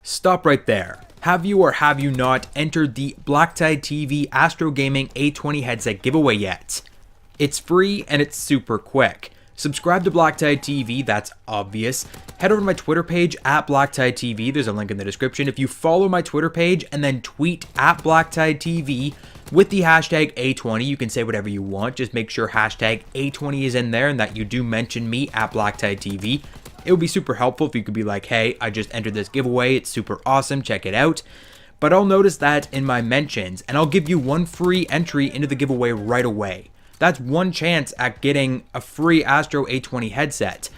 Stop right there. Have you or have you not entered the BlackTideTV Astro Gaming A20 headset giveaway yet? It's free and it's super quick. Subscribe to BlackTideTV, that's obvious. Head over to my Twitter page at BlackTideTV, there's a link in the description. If you follow my Twitter page and then tweet at BlackTideTV with the hashtag A20, you can say whatever you want. Just make sure hashtag A20 is in there and that you do mention me at BlackTideTV. It would be super helpful if you could be like, hey, I just entered this giveaway, it's super awesome, check it out. But I'll notice that in my mentions, and I'll give you one free entry into the giveaway right away. That's one chance at getting a free Astro A20 headset.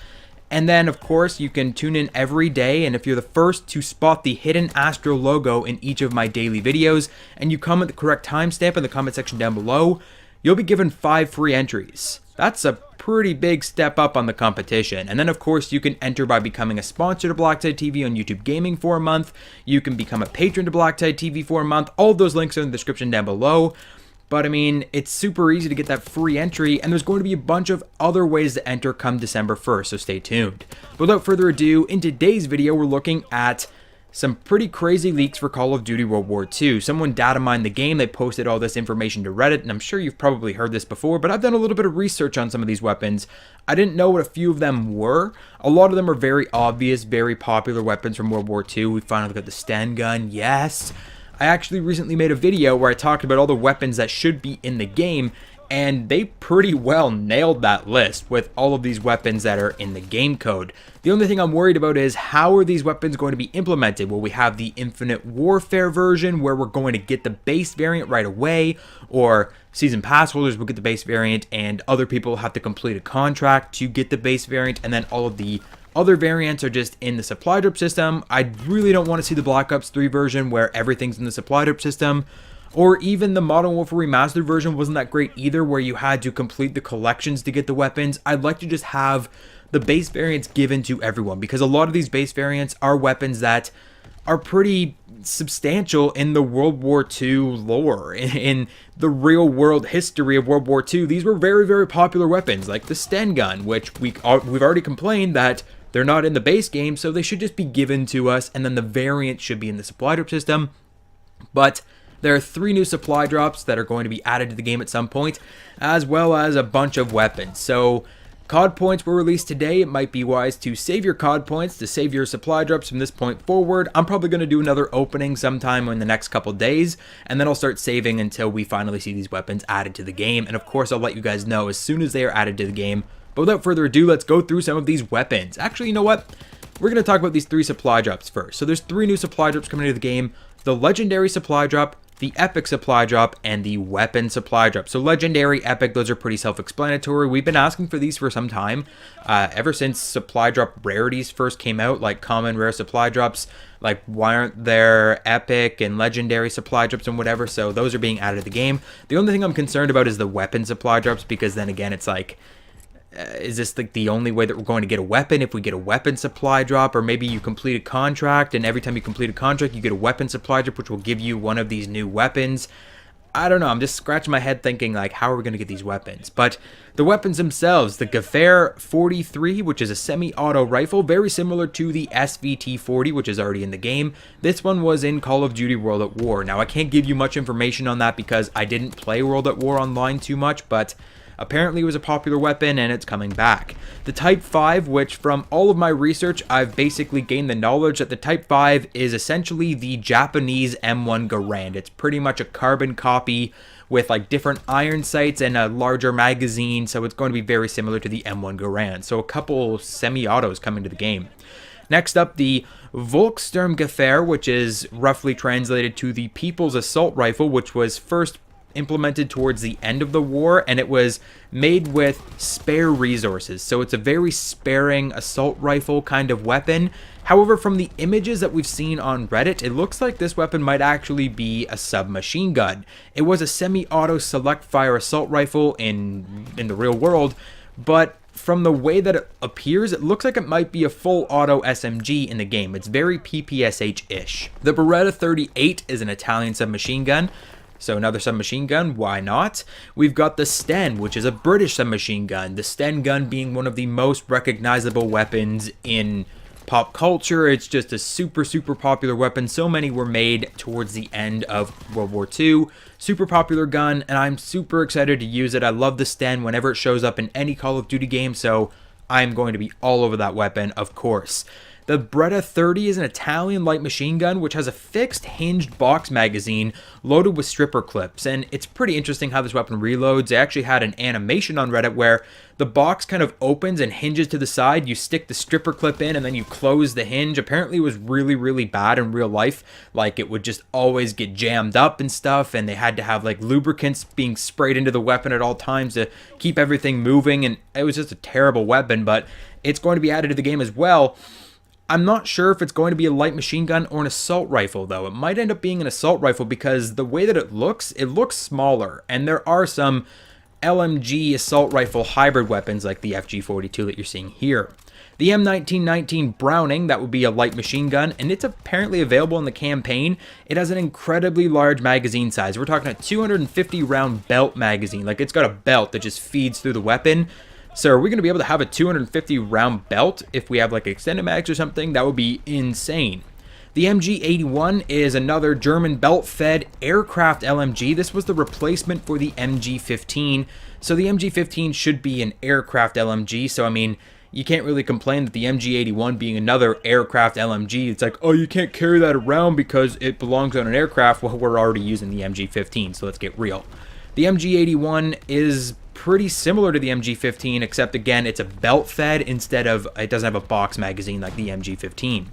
And then, of course, you can tune in every day, and if you're the first to spot the hidden Astro logo in each of my daily videos, and you comment the correct timestamp in the comment section down below, you'll be given 5 free entries. That's a pretty big step up on the competition. And then, of course, you can enter by becoming a sponsor to BlackTideTV on YouTube Gaming for a month. You can become a patron to BlackTideTV for a month. All of those links are in the description down below. But I mean, it's super easy to get that free entry, and there's going to be a bunch of other ways to enter come December 1st, so stay tuned. But without further ado, in today's video, we're looking at some pretty crazy leaks for Call of Duty World War II. Someone data mined the game, they posted all this information to Reddit, and I'm sure you've probably heard this before, but I've done a little bit of research on some of these weapons. I didn't know what a few of them were. A lot of them are very obvious, very popular weapons from World War II. We finally got the Sten gun, yes. I actually recently made a video where I talked about all the weapons that should be in the game, and they pretty well nailed that list with all of these weapons that are in the game code. The only thing I'm worried about is how are these weapons going to be implemented? Will we have the Infinite Warfare version where we're going to get the base variant right away, or season pass holders will get the base variant and other people have to complete a contract to get the base variant, and then all of the other variants are just in the supply drop system? I really don't want to see the Black Ops 3 version where everything's in the supply drop system. Or even the Modern Warfare Remastered version wasn't that great either, where you had to complete the collections to get the weapons. I'd like to just have the base variants given to everyone, because a lot of these base variants are weapons that are pretty substantial in the World War II lore. In the real world history of World War II, these were very, very popular weapons, like the Sten gun, which we've already complained that they're not in the base game, so they should just be given to us, and then the variant should be in the supply drop system. But there are 3 new supply drops that are going to be added to the game at some point, as well as a bunch of weapons. So COD points were released today. It might be wise to save your COD points to save your supply drops from this point forward. I'm probably going to do another opening sometime in the next couple days, and then I'll start saving until we finally see these weapons added to the game. And of course, I'll let you guys know as soon as they are added to the game. But without further ado, let's go through some of these weapons. Actually, you know what? We're going to talk about these 3 supply drops first. So there's 3 new supply drops coming into the game. The Legendary supply drop, the Epic supply drop, and the Weapon supply drop. So Legendary, Epic, those are pretty self-explanatory. We've been asking for these for some time, ever since supply drop rarities first came out, like common, rare supply drops. Like, why aren't there Epic and Legendary supply drops and whatever? So those are being added to the game. The only thing I'm concerned about is the Weapon supply drops, because then again, it's like, is this like the only way that we're going to get a weapon if we get a weapon supply drop? Or maybe you complete a contract, and every time you complete a contract you get a weapon supply drop which will give you one of these new weapons. I don't know, I'm just scratching my head thinking like, how are we going to get these weapons? But the weapons themselves, the Gewehr 43, which is a semi-auto rifle, very similar to the SVT 40, which is already in the game. This one was in Call of Duty World at War. Now I can't give you much information on that because I didn't play World at War online too much, but apparently it was a popular weapon and it's coming back. The Type 5, which from all of my research, I've basically gained the knowledge that the Type 5 is essentially the Japanese M1 Garand. It's pretty much a carbon copy with like different iron sights and a larger magazine, so it's going to be very similar to the M1 Garand. So a couple semi-autos coming to the game. Next up, the Volkssturmgewehr, which is roughly translated to the People's Assault Rifle, which was first implemented towards the end of the war, and it was made with spare resources, so it's a very sparing assault rifle kind of weapon. However, from the images that we've seen on Reddit, it looks like this weapon might actually be a submachine gun. It was a semi-auto select fire assault rifle in the real world, but from the way that it appears, it looks like it might be a full auto SMG in the game. It's very PPSH-ish. The Beretta 38 is an Italian submachine gun. So another submachine gun, why not? We've got the Sten, which is a British submachine gun. The Sten gun being one of the most recognizable weapons in pop culture. It's just a super popular weapon. So many were made towards the end of World War II. Super popular gun, and I'm super excited to use it. I love the Sten whenever it shows up in any Call of Duty game, so I'm going to be all over that weapon, of course. The Beretta 30 is an Italian light machine gun which has a fixed hinged box magazine loaded with stripper clips, and it's pretty interesting how this weapon reloads. They actually had an animation on Reddit where the box kind of opens and hinges to the side. You stick the stripper clip in and then you close the hinge. Apparently it was really bad in real life. Like, it would just always get jammed up and stuff, and they had to have like lubricants being sprayed into the weapon at all times to keep everything moving, and it was just a terrible weapon, but it's going to be added to the game as well. I'm not sure if it's going to be a light machine gun or an assault rifle, though. It might end up being an assault rifle because the way that it looks smaller, and there are some LMG assault rifle hybrid weapons like the FG42 that you're seeing here. The M1919 Browning, that would be a light machine gun, and it's apparently available in the campaign. It has an incredibly large magazine size. We're talking a 250 round belt magazine. Like, it's got a belt that just feeds through the weapon. So are we going to be able to have a 250 round belt if we have like extended mags or something? That would be insane. The MG81 is another German belt-fed aircraft LMG. This was the replacement for the MG15. So the MG15 should be an aircraft LMG. So I mean, you can't really complain that the MG81 being another aircraft LMG, it's like, oh, you can't carry that around because it belongs on an aircraft. Well, we're already using the MG15, so let's get real. The MG81 is pretty similar to the MG15, except again, it's a belt fed instead of, it doesn't have a box magazine like the MG15.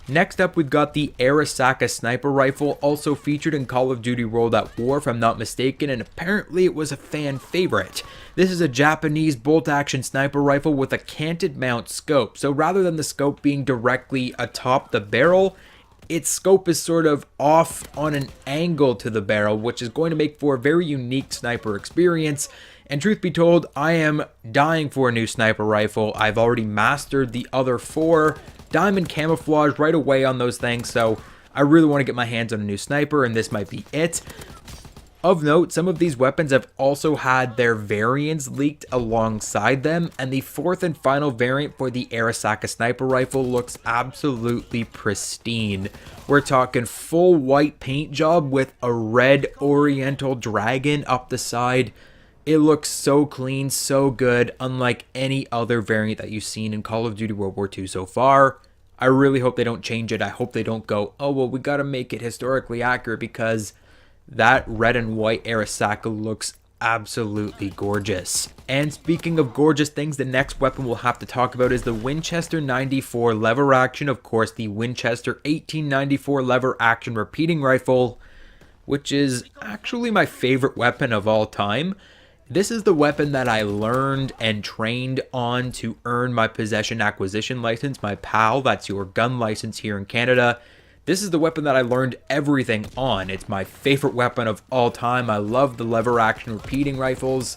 Next up, we've got the Arisaka sniper rifle, also featured in Call of Duty World at War, if I'm not mistaken, and apparently it was a fan favorite. This is a Japanese bolt-action sniper rifle with a canted mount scope, so rather than the scope being directly atop the barrel, its scope is sort of off on an angle to the barrel, which is going to make for a very unique sniper experience. And truth be told, I am dying for a new sniper rifle. I've already mastered the other 4. Diamond camouflage right away on those things, so I really want to get my hands on a new sniper, and this might be it. Of note, some of these weapons have also had their variants leaked alongside them, and the 4th and final variant for the Arisaka sniper rifle looks absolutely pristine. We're talking full white paint job with a red oriental dragon up the side. It looks so clean, so good, unlike any other variant that you've seen in Call of Duty World War II so far. I really hope they don't change it. I hope they don't go, oh, well, we gotta make it historically accurate, because that red and white Arisaka looks absolutely gorgeous. And speaking of gorgeous things, the next weapon we'll have to talk about is the Winchester 94 lever action. Of course, the Winchester 1894 lever action repeating rifle, which is actually my favorite weapon of all time. This is the weapon that I learned and trained on to earn my possession acquisition license, my PAL, that's your gun license here in Canada. This is the weapon that I learned everything on. It's my favorite weapon of all time. I love the lever action repeating rifles.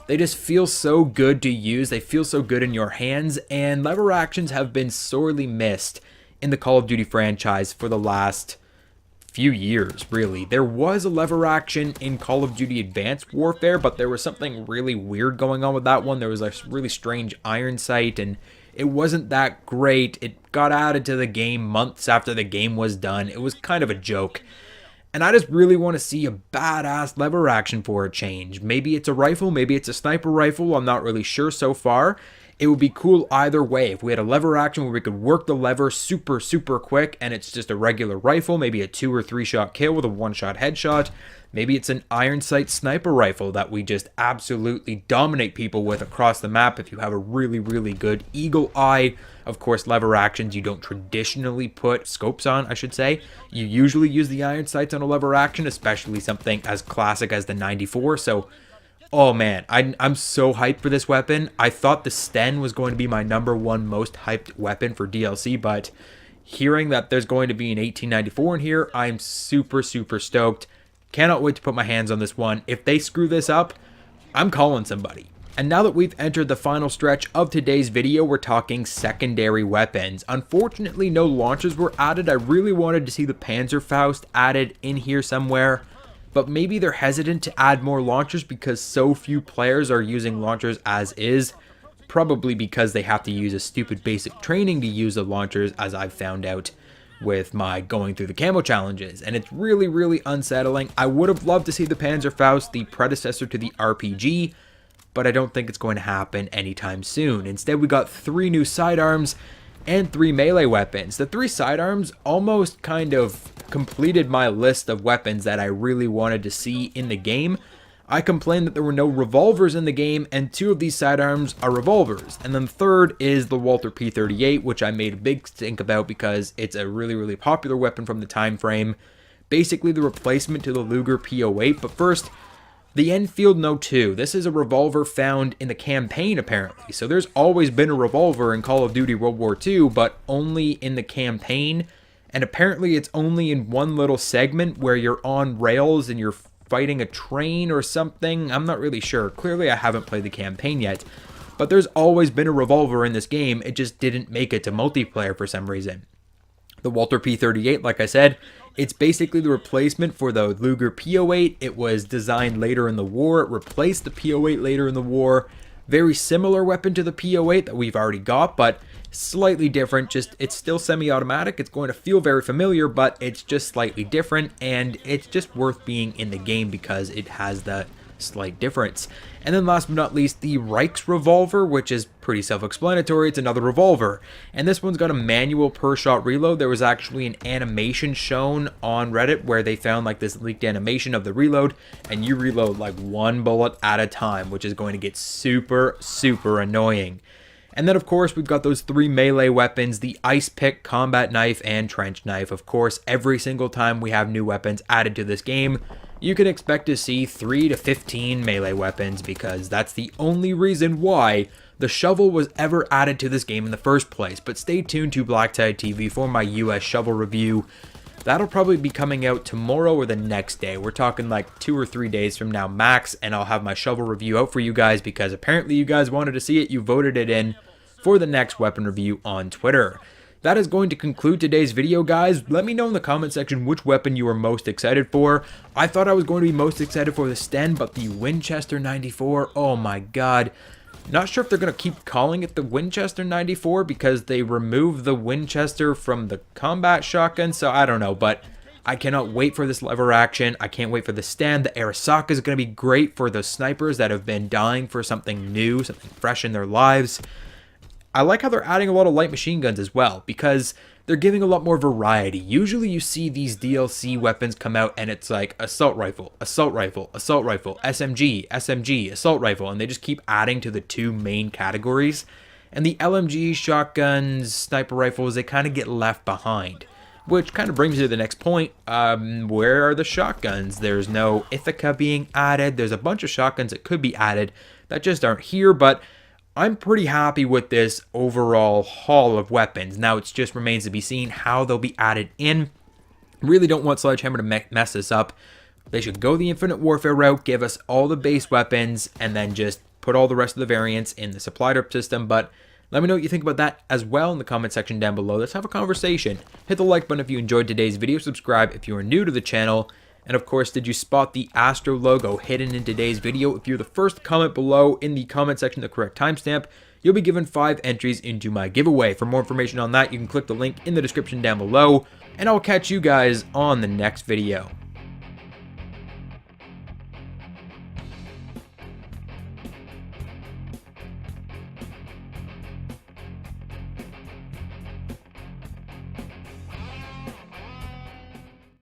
They just feel so good to use. They feel so good in your hands, and lever actions have been sorely missed in the Call of Duty franchise for the last few years, really. There was a lever action in Call of Duty Advanced Warfare, but there was something really weird going on with that one. There was a really strange iron sight, and it wasn't that great. It got added to the game months after the game was done. It was kind of a joke. And I just really want to see a badass lever action for a change. Maybe it's a rifle, maybe it's a sniper rifle. I'm not really sure so far. It would be cool either way. If we had a lever action where we could work the lever super quick, and it's just a regular rifle, maybe a 2 or 3 shot kill with a 1-shot headshot. Maybe it's an iron sight sniper rifle that we just absolutely dominate people with across the map if you have a really good eagle eye. Of course, lever actions you don't traditionally put scopes on, I should say. You usually use the iron sights on a lever action, especially something as classic as the 94. So, oh man, I'm so hyped for this weapon. I thought the Sten was going to be my #1 most hyped weapon for DLC, but hearing that there's going to be an 1894 in here, I'm super stoked. Cannot wait to put my hands on this one. If they screw this up, I'm calling somebody. And now that we've entered the final stretch of today's video, we're talking secondary weapons. Unfortunately, no launchers were added. I really wanted to see the Panzerfaust added in here somewhere, but maybe they're hesitant to add more launchers because so few players are using launchers as is. probably because they have to use a stupid basic training to use the launchers, as I've found out with my going through the camo challenges, and it's really, really unsettling. I would have loved to see the Panzerfaust, the predecessor to the RPG, but I don't think it's going to happen anytime soon. Instead, we got 3 new sidearms and 3 melee weapons. The 3 sidearms almost kind of completed my list of weapons that I really wanted to see in the game. I complained that there were no revolvers in the game, and 2 of these sidearms are revolvers. And then third is the Walther P38, which I made a big stink about because it's a really, really popular weapon from the time frame. Basically the replacement to the Luger P08. But first, the Enfield No. 2. This is a revolver found in the campaign, apparently. So there's always been a revolver in Call of Duty World War II, but only in the campaign. And apparently it's only in one little segment where you're on rails and you're fighting a train or something. I'm not really sure. Clearly I haven't played the campaign yet, but there's always been a revolver in this game. It just didn't make it to multiplayer for some reason. The Walther P38, like I said, it's basically the replacement for the Luger P08. It was designed later in the war. It replaced the P08 later in the war. Very similar weapon to the P08 that we've already got, but slightly different. Just, it's still semi-automatic. It's going to feel very familiar, but it's just slightly different, and it's just worth being in the game because it has that slight difference. And then last but not least, the Reichs revolver, which is pretty self-explanatory. It's another revolver, and this one's got a manual per shot reload. There was actually an animation shown on Reddit where they found like this leaked animation of the reload, and you reload like 1 bullet at a time, which is going to get super, super annoying. And then, of course, we've got those 3 melee weapons, the Ice Pick, Combat Knife, and Trench Knife. Of course, every single time we have new weapons added to this game, you can expect to see 3 to 15 melee weapons, because that's the only reason why the shovel was ever added to this game in the first place. But stay tuned to BlackTideTV for my US shovel review. That'll probably be coming out tomorrow or the next day. We're talking like 2 or 3 days from now max, and I'll have my shovel review out for you guys because apparently you guys wanted to see it. You voted it in for the next weapon review on Twitter. That is going to conclude today's video, guys. Let me know in the comment section which weapon you are most excited for. I thought I was going to be most excited for the Sten, but the Winchester 94, oh my god. Not sure if they're going to keep calling it the Winchester 94 because they removed the Winchester from the combat shotgun, so I don't know, but I cannot wait for this lever action. I can't wait for the Sten. The Arasaka is going to be great for those snipers that have been dying for something new, something fresh in their lives. I like how they're adding a lot of light machine guns as well, because they're giving a lot more variety. Usually you see these DLC weapons come out and it's like assault rifle, assault rifle, assault rifle, SMG, SMG, assault rifle, and they just keep adding to the 2 main categories. And the LMG, shotguns, sniper rifles, they kind of get left behind. Which kind of brings me to the next point. Where are the shotguns? There's no Ithaca being added. There's a bunch of shotguns that could be added that just aren't here, but I'm pretty happy with this overall haul of weapons. Now it just remains to be seen how they'll be added in. Really don't want Sledgehammer to mess this up. They should go the Infinite Warfare route, give us all the base weapons, and then just put all the rest of the variants in the supply drop system. But let me know what you think about that as well in the comment section down below. Let's have a conversation. Hit the like button if you enjoyed today's video. Subscribe if you are new to the channel. And of course, did you spot the Astro logo hidden in today's video? If you're the first to comment below in the comment section the correct timestamp, you'll be given 5 entries into my giveaway. For more information on that, you can click the link in the description down below. And I'll catch you guys on the next video.